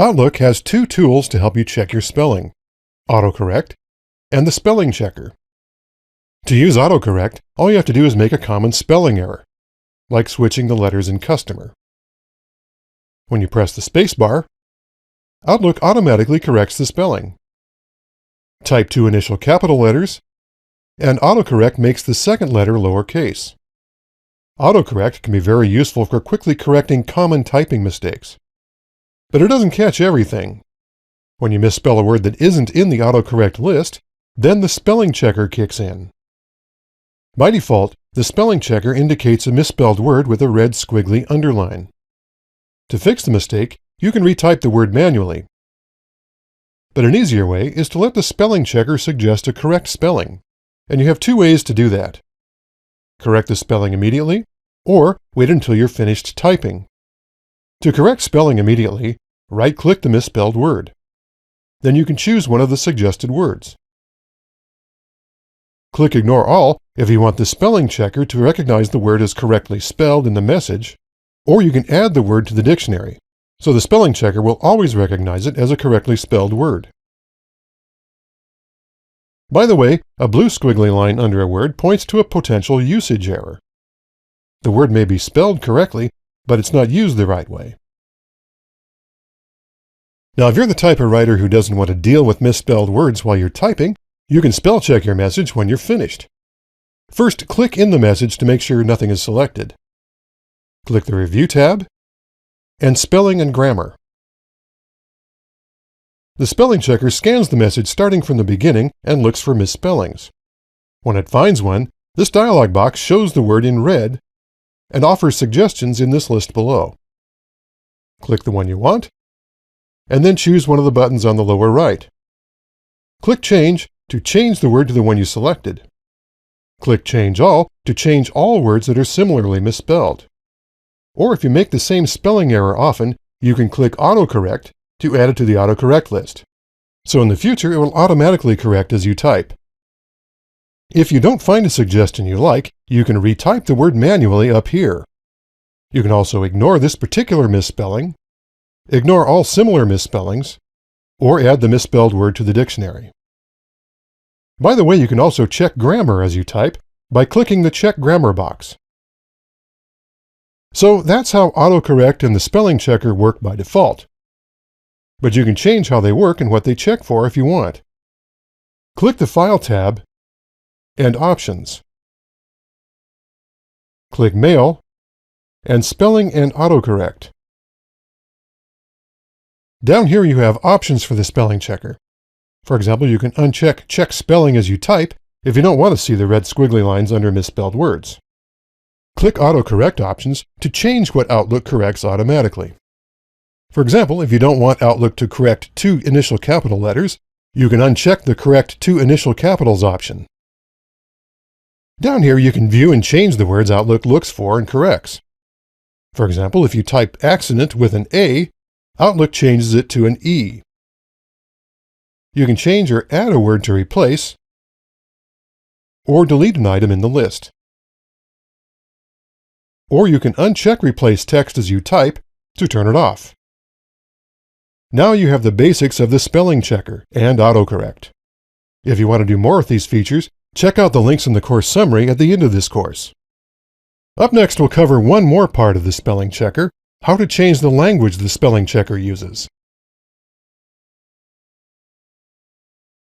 Outlook has two tools to help you check your spelling: AutoCorrect and the Spelling Checker. To use AutoCorrect, all you have to do is make a common spelling error, like switching the letters in Customer. When you press the spacebar, Outlook automatically corrects the spelling. Type two initial capital letters, and AutoCorrect makes the second letter lowercase. AutoCorrect can be very useful for quickly correcting common typing mistakes. But it doesn't catch everything. When you misspell a word that isn't in the AutoCorrect list, then the Spelling Checker kicks in. By default, the Spelling Checker indicates a misspelled word with a red squiggly underline. To fix the mistake, you can retype the word manually. But an easier way is to let the Spelling Checker suggest a correct spelling, and you have two ways to do that. Correct the spelling immediately, or wait until you're finished typing. To correct spelling immediately, right-click the misspelled word. Then you can choose one of the suggested words. Click Ignore All if you want the Spelling Checker to recognize the word as correctly spelled in the message, or you can add the word to the dictionary, so the Spelling Checker will always recognize it as a correctly spelled word. By the way, a blue squiggly line under a word points to a potential usage error. The word may be spelled correctly, but it's not used the right way. Now, if you're the type of writer who doesn't want to deal with misspelled words while you're typing, you can spell check your message when you're finished. First, click in the message to make sure nothing is selected. Click the Review tab and Spelling and Grammar. The Spelling Checker scans the message starting from the beginning and looks for misspellings. When it finds one, this dialog box shows the word in red and offers suggestions in this list below. Click the one you want, and then choose one of the buttons on the lower right. Click Change to change the word to the one you selected. Click Change All to change all words that are similarly misspelled. Or if you make the same spelling error often, you can click AutoCorrect to add it to the AutoCorrect list. So in the future, it will automatically correct as you type. If you don't find a suggestion you like, you can retype the word manually up here. You can also ignore this particular misspelling, ignore all similar misspellings, or add the misspelled word to the dictionary. By the way, you can also check grammar as you type by clicking the Check Grammar box. So that's how AutoCorrect and the Spelling Checker work by default. But you can change how they work and what they check for if you want. Click the File tab and Options. Click Mail and Spelling and AutoCorrect. Down here you have options for the Spelling Checker. For example, you can uncheck Check Spelling as you type if you don't want to see the red squiggly lines under misspelled words. Click AutoCorrect options to change what Outlook corrects automatically. For example, if you don't want Outlook to correct two initial capital letters, you can uncheck the Correct Two Initial Capitals option. Down here you can view and change the words Outlook looks for and corrects. For example, if you type accident with an A, Outlook changes it to an E. You can change or add a word to replace, or delete an item in the list. Or you can uncheck Replace Text as you type to turn it off. Now you have the basics of the Spelling Checker and AutoCorrect. If you want to do more with these features, check out the links in the course summary at the end of this course. Up next, we'll cover one more part of the Spelling Checker: how to change the language the Spelling Checker uses.